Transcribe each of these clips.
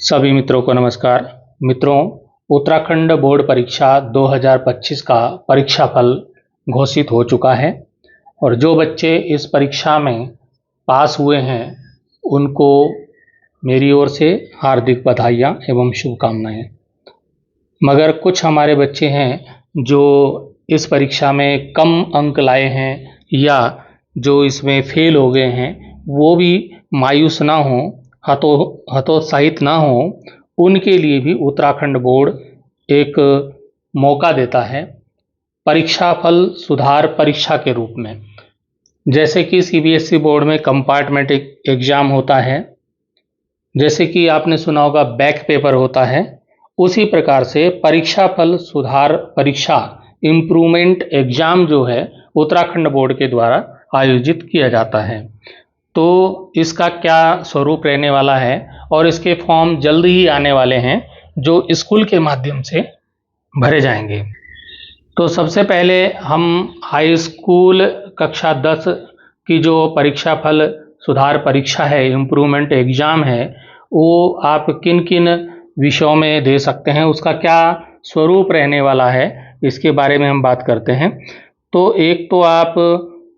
सभी मित्रों को नमस्कार। मित्रों, उत्तराखंड बोर्ड परीक्षा 2025 का परीक्षा फल घोषित हो चुका है और जो बच्चे इस परीक्षा में पास हुए हैं उनको मेरी ओर से हार्दिक बधाइयाँ एवं शुभकामनाएं। मगर कुछ हमारे बच्चे हैं जो इस परीक्षा में कम अंक लाए हैं या जो इसमें फेल हो गए हैं, वो भी मायूस ना हो, हतोत्साहित ना हो। उनके लिए भी उत्तराखंड बोर्ड एक मौका देता है परीक्षा फल सुधार परीक्षा के रूप में। जैसे कि सीबीएसई बोर्ड में कंपार्टमेंट एग्जाम होता है, जैसे कि आपने सुना होगा बैक पेपर होता है, उसी प्रकार से परीक्षा फल सुधार परीक्षा इम्प्रूवमेंट एग्जाम जो है उत्तराखंड बोर्ड के द्वारा आयोजित किया जाता है। तो इसका क्या स्वरूप रहने वाला है और इसके फॉर्म जल्द ही आने वाले हैं जो स्कूल के माध्यम से भरे जाएंगे। तो सबसे पहले हम हाई स्कूल कक्षा 10 की जो परीक्षा फल सुधार परीक्षा है, इम्प्रूवमेंट एग्जाम है, वो आप किन किन विषयों में दे सकते हैं, उसका क्या स्वरूप रहने वाला है, इसके बारे में हम बात करते हैं। तो एक तो आप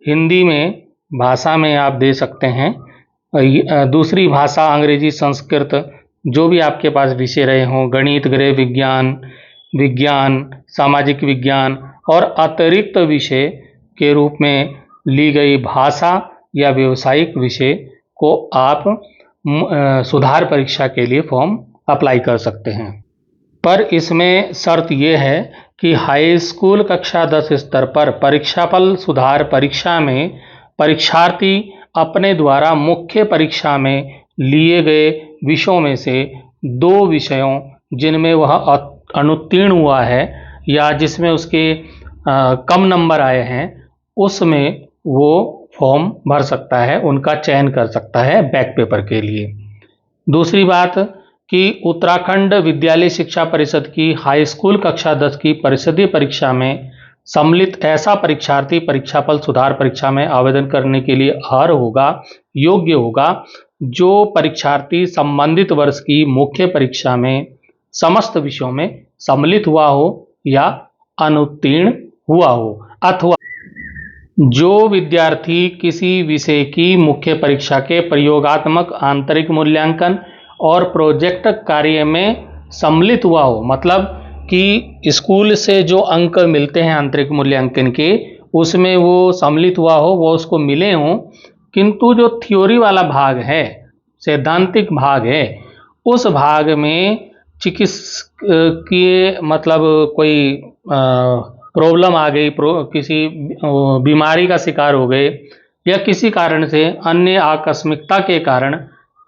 हिंदी में भाषा में आप दे सकते हैं, दूसरी भाषा अंग्रेजी संस्कृत जो भी आपके पास विषय रहे हों, गणित गृह विज्ञान सामाजिक विज्ञान और अतिरिक्त विषय के रूप में ली गई भाषा या व्यावसायिक विषय को आप सुधार परीक्षा के लिए फॉर्म अप्लाई कर सकते हैं। पर इसमें शर्त यह है कि हाई स्कूल कक्षा 10 स्तर पर परीक्षाफल सुधार परीक्षा में परीक्षार्थी अपने द्वारा मुख्य परीक्षा में लिए गए विषयों में से 2 विषयों जिनमें वह अनुत्तीर्ण हुआ है या जिसमें उसके कम नंबर आए हैं, उसमें वो फॉर्म भर सकता है, उनका चयन कर सकता है बैक पेपर के लिए। दूसरी बात कि उत्तराखंड विद्यालय शिक्षा परिषद की हाई स्कूल कक्षा 10 की परिषदीय परीक्षा में सम्मिलित ऐसा परीक्षार्थी परीक्षाफल सुधार परीक्षा में आवेदन करने के लिए अर्ह होगा, योग्य होगा, जो परीक्षार्थी संबंधित वर्ष की मुख्य परीक्षा में समस्त विषयों में सम्मिलित हुआ हो या अनुत्तीर्ण हुआ हो, अथवा जो विद्यार्थी किसी विषय की मुख्य परीक्षा के प्रयोगात्मक आंतरिक मूल्यांकन और प्रोजेक्ट कार्य में सम्मिलित हुआ हो। मतलब कि स्कूल से जो अंक मिलते हैं आंतरिक मूल्यांकन के, उसमें वो सम्मिलित हुआ हो, वो उसको मिले हों, किंतु जो थ्योरी वाला भाग है, सैद्धांतिक भाग है, उस भाग में चिकित्सकीय मतलब कोई प्रॉब्लम आ गई, किसी बीमारी का शिकार हो गए या किसी कारण से अन्य आकस्मिकता के कारण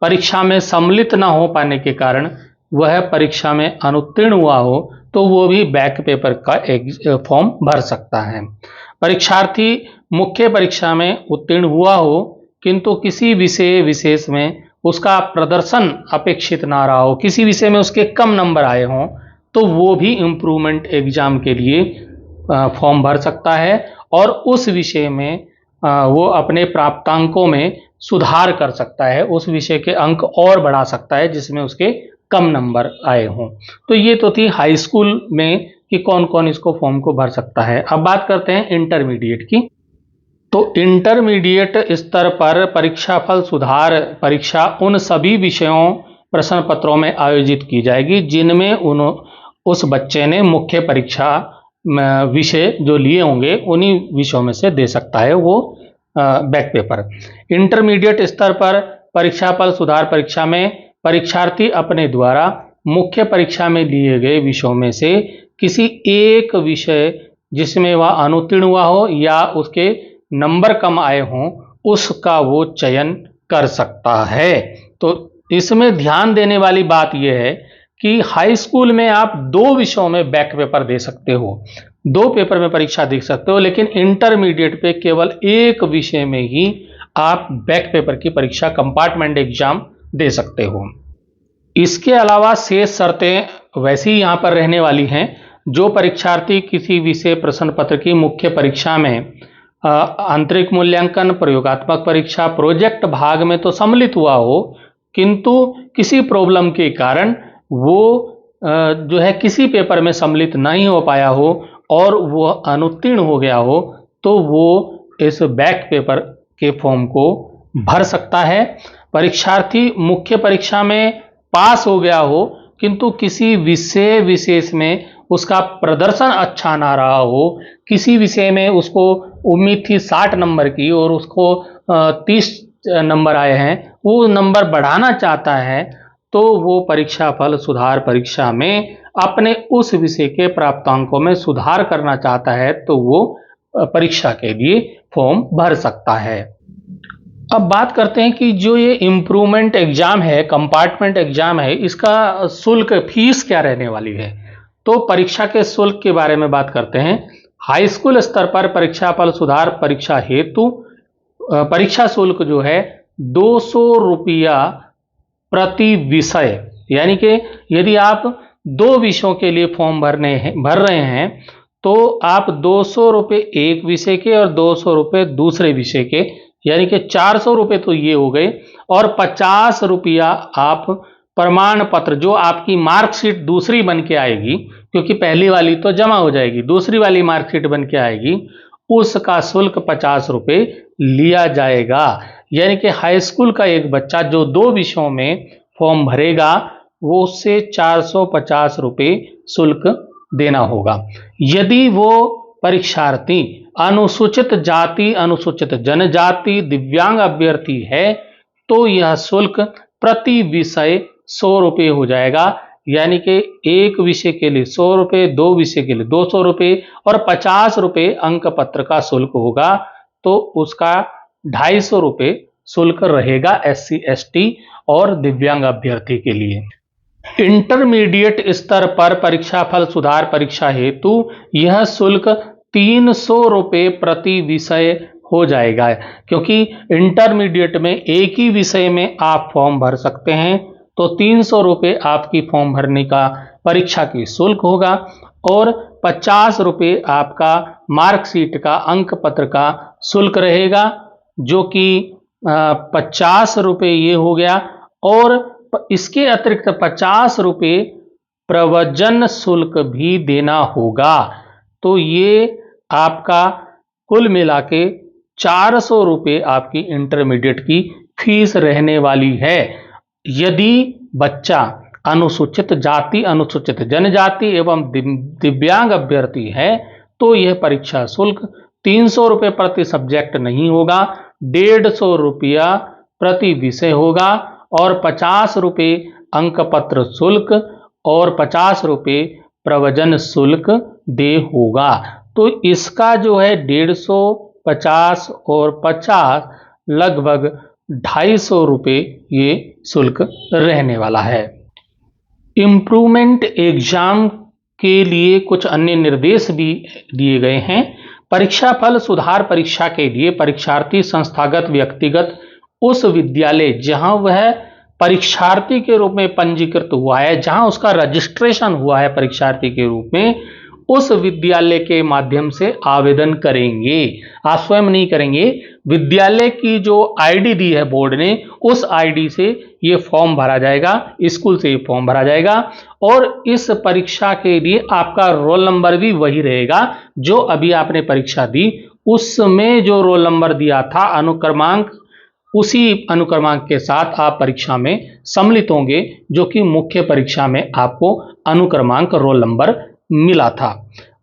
परीक्षा में सम्मिलित न हो पाने के कारण वह परीक्षा में अनुत्तीर्ण हुआ हो, तो वो भी बैक पेपर का एक फॉर्म भर सकता है। परीक्षार्थी मुख्य परीक्षा में उत्तीर्ण हुआ हो किंतु किसी विषय विशेष में उसका प्रदर्शन अपेक्षित ना रहा हो, किसी विषय में उसके कम नंबर आए हों, तो वो भी इम्प्रूवमेंट एग्जाम के लिए फॉर्म भर सकता है और उस विषय में वो अपने प्राप्तांकों में सुधार कर सकता है, उस विषय के अंक और बढ़ा सकता है जिसमें उसके कम नंबर आए हों। तो ये तो थी हाई स्कूल में कि कौन कौन इसको फॉर्म को भर सकता है। अब बात करते हैं इंटरमीडिएट की। तो इंटरमीडिएट स्तर पर परीक्षाफल सुधार परीक्षा उन सभी विषयों प्रश्न पत्रों में आयोजित की जाएगी जिनमें उस बच्चे ने मुख्य परीक्षा विषय जो लिए होंगे उन्हीं विषयों में से दे सकता है वो बैक पेपर। इंटरमीडिएट स्तर पर परीक्षाफल सुधार परीक्षा में परीक्षार्थी अपने द्वारा मुख्य परीक्षा में लिए गए विषयों में से किसी एक विषय जिसमें वह अनुत्तीर्ण हुआ हो या उसके नंबर कम आए हों, उसका वो चयन कर सकता है। तो इसमें ध्यान देने वाली बात यह है कि हाई स्कूल में आप 2 विषयों में बैक पेपर दे सकते हो, 2 पेपर में परीक्षा दे सकते हो, लेकिन इंटरमीडिएट पे केवल एक विषय में ही आप बैक पेपर की परीक्षा कंपार्टमेंट एग्जाम दे सकते हो। इसके अलावा शेष शर्तें वैसी ही यहाँ पर रहने वाली हैं। जो परीक्षार्थी किसी विषय प्रश्न पत्र की मुख्य परीक्षा में आंतरिक मूल्यांकन, प्रयोगात्मक परीक्षा, प्रोजेक्ट भाग में तो सम्मिलित हुआ हो, किंतु किसी प्रॉब्लम के कारण वो जो है किसी पेपर में सम्मिलित नहीं हो पाया हो और वो अनुत्तीर्ण हो गया हो, तो वो इस बैक पेपर के फॉर्म को भर सकता है। परीक्षार्थी मुख्य परीक्षा में पास हो गया हो किंतु किसी विषय विशेष में उसका प्रदर्शन अच्छा ना रहा हो, किसी विषय में उसको उम्मीद थी 60 नंबर की और उसको 30 नंबर आए हैं, वो नंबर बढ़ाना चाहता है, तो वो परीक्षा फल सुधार परीक्षा में अपने उस विषय के प्राप्तांकों में सुधार करना चाहता है, तो वो परीक्षा के लिए फॉर्म भर सकता है। अब बात करते हैं कि जो ये इम्प्रूवमेंट एग्जाम है, कंपार्टमेंट एग्जाम है, इसका शुल्क फीस क्या रहने वाली है। तो परीक्षा के शुल्क के बारे में बात करते हैं। हाई स्कूल स्तर पर परीक्षा फल सुधार परीक्षा हेतु परीक्षा शुल्क जो है 200 रुपया प्रति विषय, यानी कि यदि आप 2 विषयों के लिए फॉर्म भर रहे हैं तो आप 200 रुपये एक विषय के और 200 रुपये दूसरे विषय के, यानी कि 400 रुपये तो ये हो गए, और 50 रुपया आप प्रमाण पत्र, जो आपकी मार्कशीट दूसरी बन के आएगी, क्योंकि पहली वाली तो जमा हो जाएगी, दूसरी वाली मार्कशीट बन के आएगी, उसका शुल्क 50 रुपये लिया जाएगा। यानी कि हाई स्कूल का एक बच्चा जो 2 विषयों में फॉर्म भरेगा वो उससे 450 रुपये शुल्क देना होगा। यदि वो परीक्षार्थी अनुसूचित जाति, अनुसूचित जनजाति, दिव्यांग अभ्यर्थी है तो यह शुल्क प्रति विषय 100 रुपये हो जाएगा। यानी कि एक विषय के लिए 100 रुपये, 2 विषय के लिए 200 रुपये और 50 रुपये अंक पत्र का शुल्क होगा, तो उसका 250 रुपये शुल्क रहेगा SC ST और दिव्यांग अभ्यर्थी के लिए। इंटरमीडिएट स्तर पर परीक्षा फल सुधार परीक्षा हेतु यह शुल्क 300 रुपये प्रति विषय हो जाएगा, क्योंकि इंटरमीडिएट में एक ही विषय में आप फॉर्म भर सकते हैं, तो 300 रुपये आपकी फॉर्म भरने का परीक्षा की शुल्क होगा और 50 रुपये आपका मार्कशीट का अंक पत्र का शुल्क रहेगा, जो कि 50 रुपये ये हो गया, और इसके अतिरिक्त 50 रुपये प्रवचन शुल्क भी देना होगा। तो ये आपका कुल मिला के 400 रुपये आपकी इंटरमीडिएट की फीस रहने वाली है। यदि बच्चा अनुसूचित जाति, अनुसूचित जनजाति एवं दिव्यांग अभ्यर्थी है तो यह परीक्षा शुल्क 300 रुपये प्रति सब्जेक्ट नहीं होगा, 150 रुपया प्रति विषय होगा और 50 रुपये अंक पत्र शुल्क और 50 रुपये प्रवचन शुल्क दे होगा। तो इसका जो है 150, 50 और 50 लगभग 250 रुपये ये शुल्क रहने वाला है। इम्प्रूवमेंट एग्जाम के लिए कुछ अन्य निर्देश भी दिए गए हैं। परीक्षा फल सुधार परीक्षा के लिए परीक्षार्थी संस्थागत व्यक्तिगत उस विद्यालय जहां वह परीक्षार्थी के रूप में पंजीकृत हुआ है, जहां उसका रजिस्ट्रेशन हुआ है परीक्षार्थी के रूप में, उस विद्यालय के माध्यम से आवेदन करेंगे। आप स्वयं नहीं करेंगे, विद्यालय की जो आईडी दी है बोर्ड ने, उस आईडी से ये फॉर्म भरा जाएगा, स्कूल से ये फॉर्म भरा जाएगा, और इस परीक्षा के लिए आपका रोल नंबर भी वही रहेगा जो अभी आपने परीक्षा दी, उसमें जो रोल नंबर दिया था अनुक्रमांक, उसी अनुक्रमांक के साथ आप परीक्षा में सम्मिलित होंगे, जो कि मुख्य परीक्षा में आपको अनुक्रमांक रोल नंबर मिला था।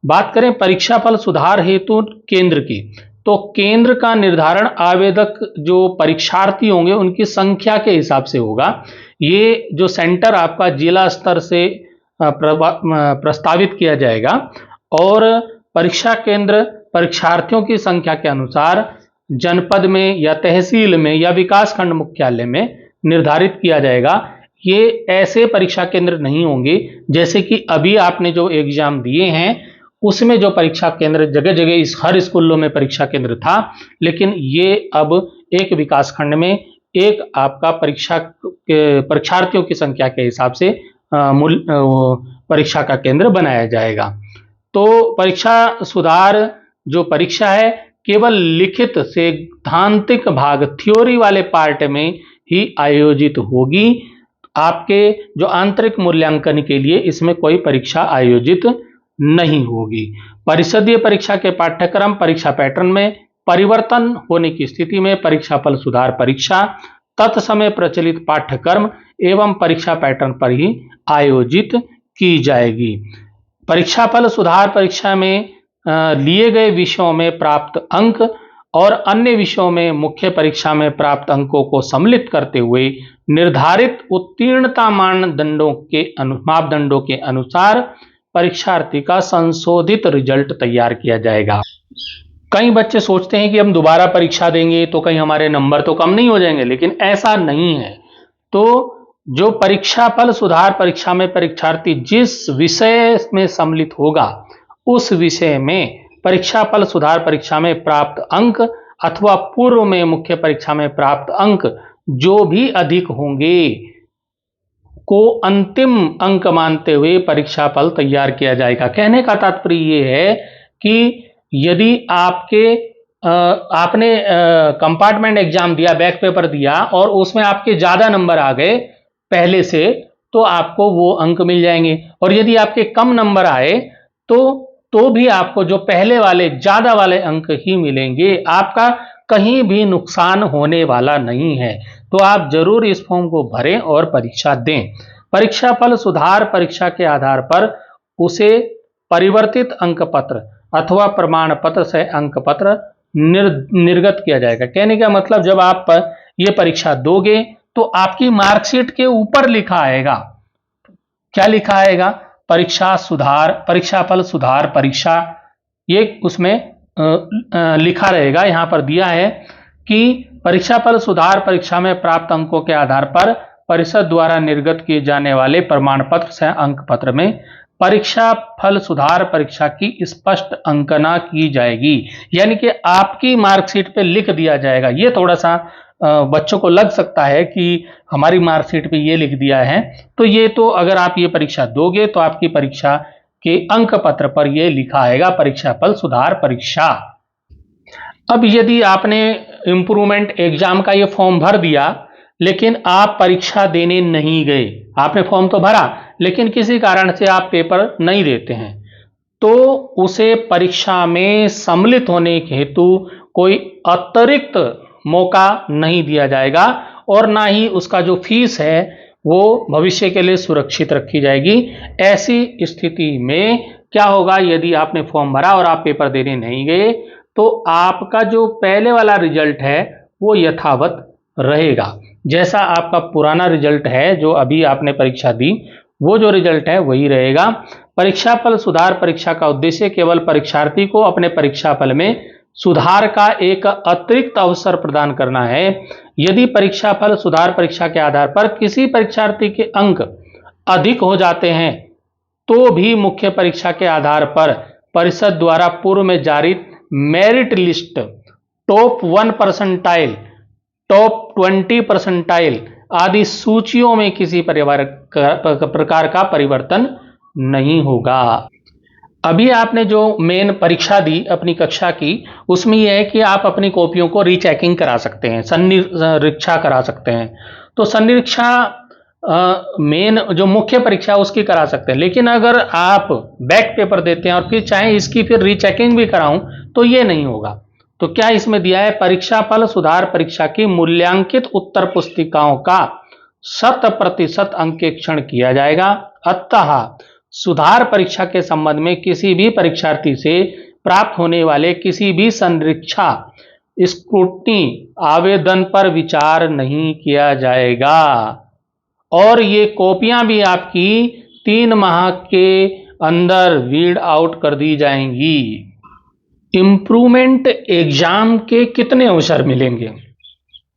बात करें परीक्षा फल सुधार हेतु केंद्र की, तो केंद्र का निर्धारण आवेदक जो परीक्षार्थी होंगे उनकी संख्या के हिसाब से होगा। ये जो सेंटर आपका जिला स्तर से प्रस्तावित किया जाएगा और परीक्षा केंद्र परीक्षार्थियों की संख्या के अनुसार जनपद में या तहसील में या विकासखंड मुख्यालय में निर्धारित किया जाएगा। ये ऐसे परीक्षा केंद्र नहीं होंगे जैसे कि अभी आपने जो एग्जाम दिए हैं उसमें जो परीक्षा केंद्र जगह जगह इस हर स्कूलों में परीक्षा केंद्र था, लेकिन ये अब एक विकासखंड में एक आपका परीक्षार्थियों की संख्या के हिसाब से परीक्षा का केंद्र बनाया जाएगा। तो परीक्षा सुधार जो परीक्षा है केवल लिखित सैद्धांतिक भाग थ्योरी वाले पार्ट में ही आयोजित होगी। आपके जो आंतरिक मूल्यांकन के लिए इसमें कोई परीक्षा आयोजित नहीं होगी। परिषदीय परीक्षा के पाठ्यक्रम परीक्षा पैटर्न में परिवर्तन होने की स्थिति में परीक्षा फल सुधार परीक्षा तत्समय प्रचलित पाठ्यक्रम एवं परीक्षा पैटर्न पर ही आयोजित की जाएगी। परीक्षा फल सुधार परीक्षा में लिए गए विषयों में प्राप्त अंक और अन्य विषयों में मुख्य परीक्षा में प्राप्त अंकों को सम्मिलित करते हुए निर्धारित उत्तीर्णता मापदंडों के अनुसार परीक्षार्थी का संशोधित रिजल्ट तैयार किया जाएगा। कई बच्चे सोचते हैं कि हम दोबारा परीक्षा देंगे तो कहीं हमारे नंबर तो कम नहीं हो जाएंगे, लेकिन ऐसा नहीं है। तो जो परीक्षा फल सुधार परीक्षा में परीक्षार्थी जिस विषय में सम्मिलित होगा उस विषय में परीक्षा फल सुधार परीक्षा में प्राप्त अंक अथवा पूर्व में मुख्य परीक्षा में प्राप्त अंक जो भी अधिक होंगे को अंतिम अंक मानते हुए परीक्षा फल तैयार किया जाएगा। कहने का तात्पर्य ये है कि यदि आपने कंपार्टमेंट एग्जाम दिया, बैक पेपर दिया और उसमें आपके ज्यादा नंबर आ गए पहले से, तो आपको वो अंक मिल जाएंगे। और यदि आपके कम नंबर आए तो भी आपको जो पहले वाले ज्यादा वाले अंक ही मिलेंगे, आपका कहीं भी नुकसान होने वाला नहीं है। तो आप जरूर इस फॉर्म को भरें और परीक्षा दें। परीक्षा फल सुधार परीक्षा के आधार पर उसे परिवर्तित अंक पत्र अथवा प्रमाण पत्र से अंक पत्र निर्गत किया जाएगा। कहने का मतलब जब आप ये परीक्षा दोगे तो आपकी मार्कशीट के ऊपर लिखा आएगा, क्या लिखा आएगा? परीक्षा फल सुधार परीक्षा, ये उसमें लिखा रहेगा। यहां पर दिया है कि परीक्षा फल सुधार परीक्षा में प्राप्त अंकों के आधार पर परिषद द्वारा निर्गत किए जाने वाले प्रमाण पत्र से अंक पत्र में परीक्षा फल सुधार परीक्षा की स्पष्ट अंकना की जाएगी। यानी कि आपकी मार्कशीट पे लिख दिया जाएगा। ये थोड़ा सा बच्चों को लग सकता है कि हमारी मार्कशीट पे ये लिख दिया है, तो ये तो अगर आप ये परीक्षा दोगे तो आपकी परीक्षा के अंक पत्र पर ये लिखा आएगा परीक्षा फल सुधार परीक्षा। अब यदि आपने इंप्रूवमेंट एग्जाम का ये फॉर्म भर दिया लेकिन आप परीक्षा देने नहीं गए, आपने फॉर्म तो भरा लेकिन किसी कारण से आप पेपर नहीं देते हैं, तो उसे परीक्षा में सम्मिलित होने के हेतु कोई अतिरिक्त मौका नहीं दिया जाएगा और ना ही उसका जो फीस है वो भविष्य के लिए सुरक्षित रखी जाएगी। ऐसी स्थिति में क्या होगा, यदि आपने फॉर्म भरा और आप पेपर देने नहीं गए तो आपका जो पहले वाला रिजल्ट है वो यथावत रहेगा। जैसा आपका पुराना रिजल्ट है जो अभी आपने परीक्षा दी, वो जो रिजल्ट है वही रहेगा। परीक्षा फल सुधार परीक्षा का उद्देश्य केवल परीक्षार्थी को अपने परीक्षा फल में सुधार का एक अतिरिक्त अवसर प्रदान करना है। यदि परीक्षा फल सुधार परीक्षा के आधार पर किसी परीक्षार्थी के अंक अधिक हो जाते हैं तो भी मुख्य परीक्षा के आधार पर परिषद द्वारा पूर्व में जारी मेरिट लिस्ट, टॉप 1% टॉप 20% आदि सूचियों में किसी प्रकार का परिवर्तन नहीं होगा। अभी आपने जो मेन परीक्षा दी अपनी कक्षा की, उसमें यह है कि आप अपनी कॉपियों को रीचेकिंग करा सकते हैं, संरीक्षा करा सकते हैं। तो संरीक्षा मेन जो मुख्य परीक्षा उसकी करा सकते हैं, लेकिन अगर आप बैक पेपर देते हैं और फिर चाहे इसकी फिर रीचेकिंग भी कराऊं तो ये नहीं होगा। तो क्या इसमें दिया है, परीक्षा फल सुधार परीक्षा की मूल्यांकित उत्तर पुस्तिकाओं का 100% अंकेक्षण किया जाएगा। अतः सुधार परीक्षा के संबंध में किसी भी परीक्षार्थी से प्राप्त होने वाले किसी भी संरीक्षा स्क्रूटनी आवेदन पर विचार नहीं किया जाएगा और ये कॉपियां भी आपकी 3 माह के अंदर रीड आउट कर दी जाएंगी। इंप्रूवमेंट एग्जाम के कितने अवसर मिलेंगे?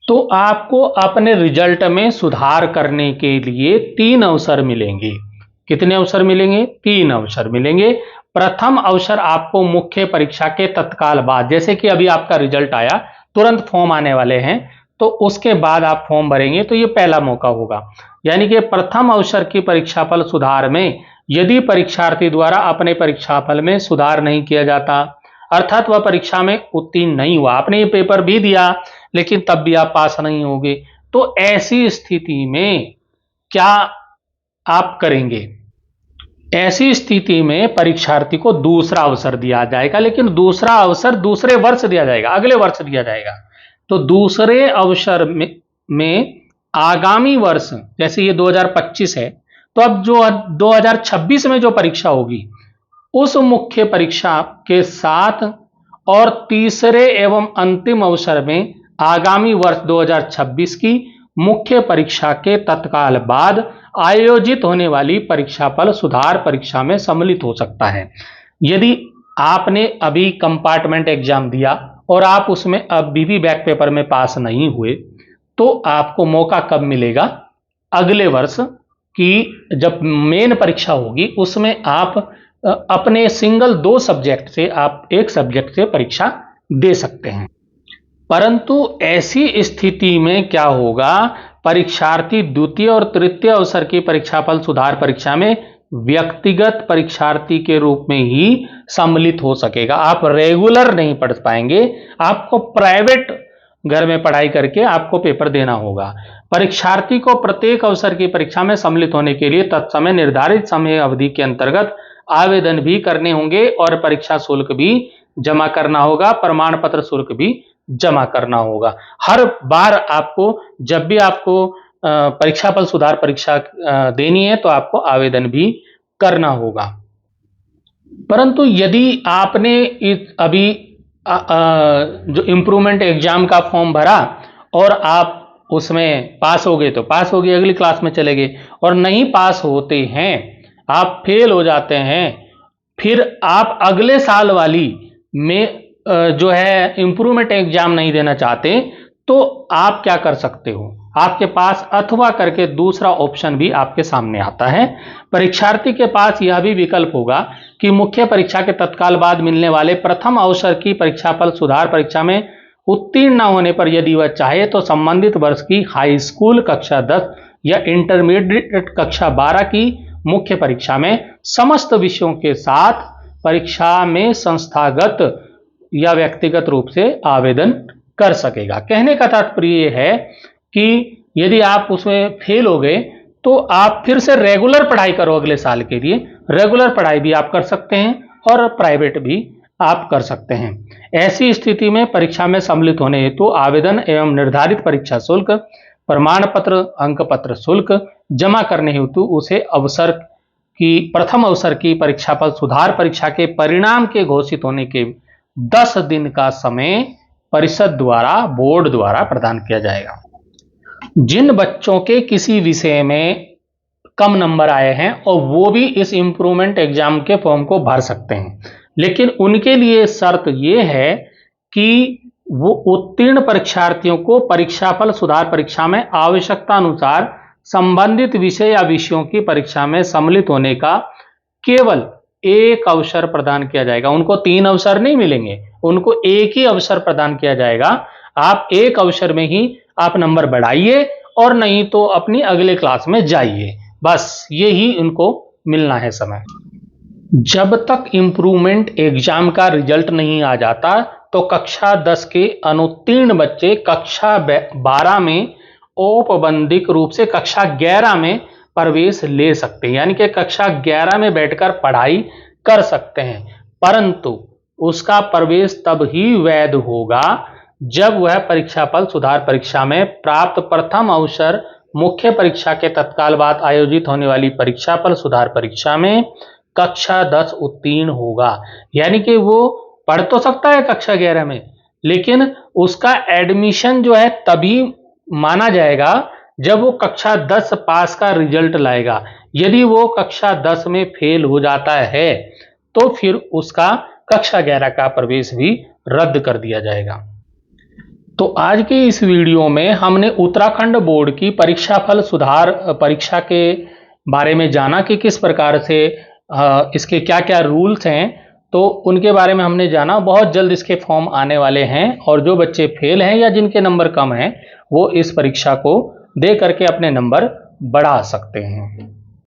तो आपको अपने रिजल्ट में सुधार करने के लिए 3 अवसर मिलेंगे। कितने अवसर मिलेंगे? 3 अवसर मिलेंगे। प्रथम अवसर आपको मुख्य परीक्षा के तत्काल बाद, जैसे कि अभी आपका रिजल्ट आया, तुरंत फॉर्म आने वाले हैं, तो उसके बाद आप फॉर्म भरेंगे तो ये पहला मौका होगा। यानी कि प्रथम अवसर की परीक्षा फल सुधार में यदि परीक्षार्थी द्वारा अपने परीक्षा फल में सुधार नहीं किया जाता, अर्थात वह परीक्षा में उत्तीर्ण नहीं हुआ, आपने ये पेपर भी दिया लेकिन तब भी आप पास नहीं होगे, तो ऐसी स्थिति में क्या आप करेंगे? ऐसी स्थिति में परीक्षार्थी को दूसरा अवसर दिया जाएगा, लेकिन दूसरा अवसर दूसरे वर्ष दिया जाएगा, अगले वर्ष दिया जाएगा। तो दूसरे अवसर में आगामी वर्ष, जैसे ये 2025 है, तो अब जो 2026 में जो परीक्षा होगी उस मुख्य परीक्षा के साथ और तीसरे एवं अंतिम अवसर में आगामी वर्ष 2026 की मुख्य परीक्षा के तत्काल बाद आयोजित होने वाली परीक्षाफल सुधार परीक्षा में सम्मिलित हो सकता है। यदि आपने अभी कंपार्टमेंट एग्जाम दिया और आप उसमें अभी भी बैक पेपर में पास नहीं हुए, तो आपको मौका कब मिलेगा? अगले वर्ष की जब मेन परीक्षा होगी उसमें आप अपने सिंगल 2 सब्जेक्ट से आप एक सब्जेक्ट से परीक्षा दे सकते हैं। परंतु ऐसी स्थिति में क्या होगा? परीक्षार्थी द्वितीय और तृतीय अवसर की परीक्षाफल सुधार परीक्षा में व्यक्तिगत परीक्षार्थी के रूप में ही सम्मिलित हो सकेगा। आप रेगुलर नहीं पढ़ पाएंगे, आपको प्राइवेट घर में पढ़ाई करके आपको पेपर देना होगा। परीक्षार्थी को प्रत्येक अवसर की परीक्षा में सम्मिलित होने के लिए तत्समय निर्धारित समय अवधि के अंतर्गत आवेदन भी करने होंगे और परीक्षा शुल्क भी जमा करना होगा, प्रमाण पत्र शुल्क भी जमा करना होगा। हर बार आपको जब भी आपको परीक्षाफल सुधार परीक्षा देनी है तो आपको आवेदन भी करना होगा। परंतु यदि आपने अभी जो इम्प्रूवमेंट एग्जाम का फॉर्म भरा और आप उसमें पास हो गए तो पास हो गए, अगली क्लास में चले गए, और नहीं पास होते हैं, आप फेल हो जाते हैं, फिर आप अगले साल वाली में जो है इम्प्रूवमेंट एग्जाम नहीं देना चाहते, तो आप क्या कर सकते हो? आपके पास अथवा करके दूसरा ऑप्शन भी आपके सामने आता है। परीक्षार्थी के पास यह भी विकल्प होगा कि मुख्य परीक्षा के तत्काल बाद मिलने वाले प्रथम अवसर की परीक्षाफल सुधार परीक्षा में उत्तीर्ण न होने पर यदि वह चाहे तो संबंधित वर्ष की हाई स्कूल कक्षा 10 या इंटरमीडिएट कक्षा 12 की मुख्य परीक्षा में समस्त विषयों के साथ परीक्षा में संस्थागत या व्यक्तिगत रूप से आवेदन कर सकेगा। कहने का तात्पर्य है कि यदि आप उसमें फेल हो गए तो आप फिर से रेगुलर पढ़ाई करो, अगले साल के लिए रेगुलर पढ़ाई भी आप कर सकते हैं और प्राइवेट भी आप कर सकते हैं। ऐसी स्थिति में परीक्षा में सम्मिलित होने हेतु आवेदन एवं निर्धारित परीक्षा शुल्क, प्रमाण पत्र, अंक पत्र शुल्क जमा करने हेतु उसे प्रथम अवसर की परीक्षाफल सुधार परीक्षा के परिणाम के घोषित होने के 10 दिन का समय परिषद द्वारा, बोर्ड द्वारा प्रदान किया जाएगा। जिन बच्चों के किसी विषय में कम नंबर आए हैं और वो भी इस इम्प्रूवमेंट एग्जाम के फॉर्म को भर सकते हैं, लेकिन उनके लिए शर्त ये है कि वो उत्तीर्ण परीक्षार्थियों को परीक्षाफल सुधार परीक्षा में आवश्यकता अनुसार संबंधित विषय या विषयों की परीक्षा में सम्मिलित होने का केवल एक अवसर प्रदान किया जाएगा। उनको 3 अवसर नहीं मिलेंगे, उनको एक ही अवसर प्रदान किया जाएगा। आप एक अवसर में ही आप नंबर बढ़ाइए और नहीं तो अपनी अगले क्लास में जाइए, बस यही उनको मिलना है समय। जब तक इम्प्रूवमेंट एग्जाम का रिजल्ट नहीं आ जाता तो कक्षा 10 के अनुत्तीर्ण बच्चे कक्षा 12 में औपबंधिक रूप से कक्षा 11 में प्रवेश ले सकते हैं, यानी कि कक्षा 11 में बैठकर पढ़ाई कर सकते हैं। परंतु उसका प्रवेश तब ही वैध होगा जब वह परीक्षाफल सुधार परीक्षा में प्राप्त प्रथम अवसर मुख्य परीक्षा के तत्काल बाद आयोजित होने वाली परीक्षाफल सुधार परीक्षा में कक्षा 10 उत्तीर्ण होगा। यानी कि वो पढ़ तो सकता है कक्षा 11 में, लेकिन उसका एडमिशन जो है तभी माना जाएगा जब वो कक्षा 10 पास का रिजल्ट लाएगा। यदि वो कक्षा 10 में फेल हो जाता है तो फिर उसका कक्षा 11 का प्रवेश भी रद्द कर दिया जाएगा। तो आज के इस वीडियो में हमने उत्तराखंड बोर्ड की परीक्षाफल सुधार परीक्षा के बारे में जाना कि किस प्रकार से इसके क्या क्या रूल्स हैं, तो उनके बारे में हमने जाना। बहुत जल्द इसके फॉर्म आने वाले हैं और जो बच्चे फेल हैं या जिनके नंबर कम हैं वो इस परीक्षा को दे करके अपने नंबर बढ़ा सकते हैं।